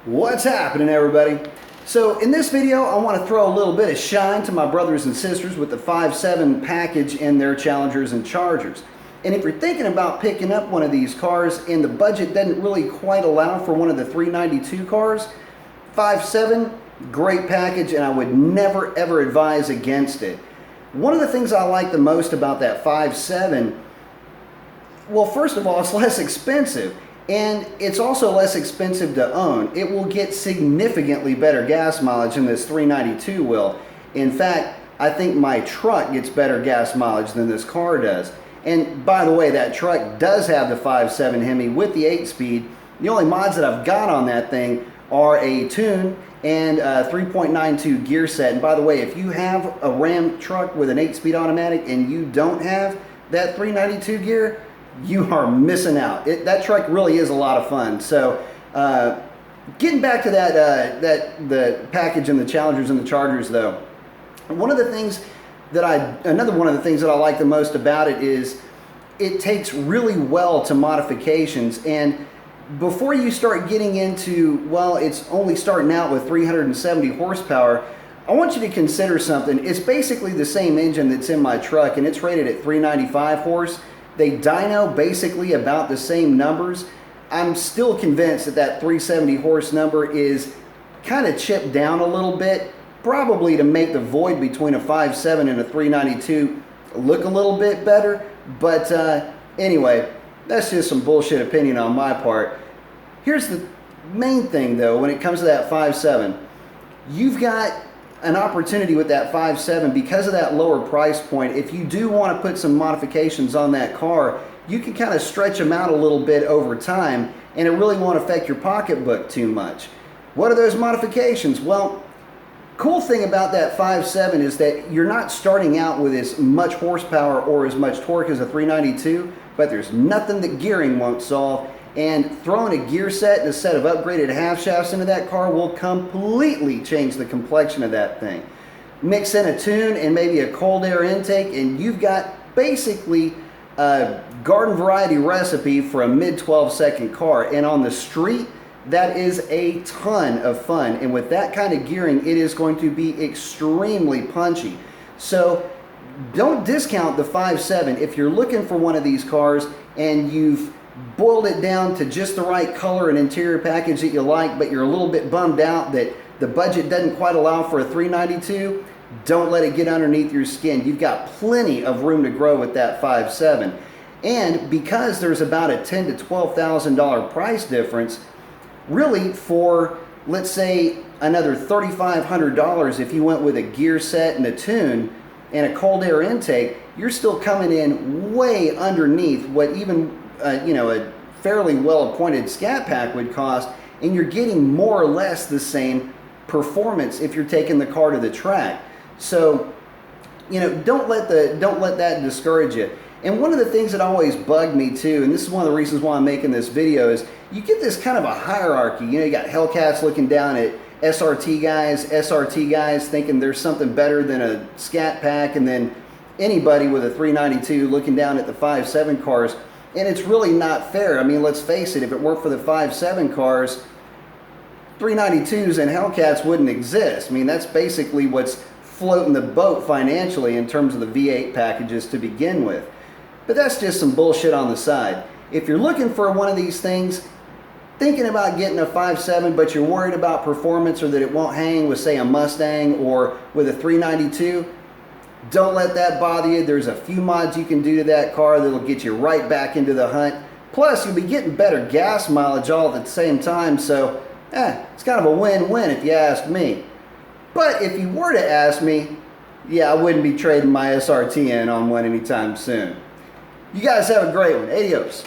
What's happening, everybody? So in this video I want to throw a little bit of shine to my brothers and sisters with the 5.7 package in their Challengers and Chargers. And if you're thinking about picking up one of these cars and the budget doesn't really quite allow for one of the 392 cars, 5.7, great package, and I would never ever advise against it. One of the things I like the most about that 5.7, well, first of all, it's less expensive. And it's also less expensive to own. It will get significantly better gas mileage than this 392 will. In fact, I think my truck gets better gas mileage than this car does. And by the way, that truck does have the 5.7 Hemi with the 8-speed. The only mods that I've got on that thing are a tune and a 3.92 gear set. And by the way, if you have a Ram truck with an 8-speed automatic and you don't have that 392 gear, you are missing out. That truck really is a lot of fun. So getting back to the package and the Challengers and the Chargers though, another one of the things that I like the most about it is it takes really well to modifications. And before you start getting into, well, it's only starting out with 370 horsepower, I want you to consider something. It's basically the same engine that's in my truck and it's rated at 395 horse. They dyno basically about the same numbers. I'm still convinced that 370 horse number is kind of chipped down a little bit, probably to make the void between a 5.7 and a 392 look a little bit better. But anyway, that's just some bullshit opinion on my part. Here's the main thing though, when it comes to that 5.7, you've got an opportunity with that 5.7 because of that lower price point. If you do want to put some modifications on that car, you can kind of stretch them out a little bit over time and it really won't affect your pocketbook too much. What are those modifications? Well, cool thing about that 5.7 is that you're not starting out with as much horsepower or as much torque as a 392, but there's nothing that gearing won't solve. And throwing a gear set and a set of upgraded half shafts into that car will completely change the complexion of that thing. Mix in a tune and maybe a cold air intake and you've got basically a garden variety recipe for a mid 12-second car. And on the street, that is a ton of fun. And with that kind of gearing, it is going to be extremely punchy. So don't discount the 5.7. If you're looking for one of these cars and you've boiled it down to just the right color and interior package that you like, but you're a little bit bummed out that the budget doesn't quite allow for a 392, don't let it get underneath your skin. You've got plenty of room to grow with that 5.7. And because there's about a $10,000 to $12,000 price difference, really for, let's say, another $3,500 if you went with a gear set and a tune and a cold air intake, you're still coming in way underneath what even a fairly well-appointed scat pack would cost, and you're getting more or less the same performance if you're taking the car to the track. So, don't let that discourage you. And one of the things that always bugged me too, and this is one of the reasons why I'm making this video, is you get this kind of a hierarchy. You got Hellcats looking down at SRT guys thinking there's something better than a scat pack, and then anybody with a 392 looking down at the 5.7 cars. And it's really not fair. I mean, let's face it, if it weren't for the 5.7 cars, 392s and Hellcats wouldn't exist. I mean, that's basically what's floating the boat financially in terms of the V8 packages to begin with. But that's just some bullshit on the side. If you're looking for one of these things, thinking about getting a 5.7, but you're worried about performance or that it won't hang with, say, a Mustang or with a 392, don't let that bother you. There's a few mods you can do to that car that'll get you right back into the hunt. Plus, you'll be getting better gas mileage all at the same time, so it's kind of a win-win if you ask me. But if you were to ask me, yeah, I wouldn't be trading my SRT in on one anytime soon. You guys have a great one. Adios.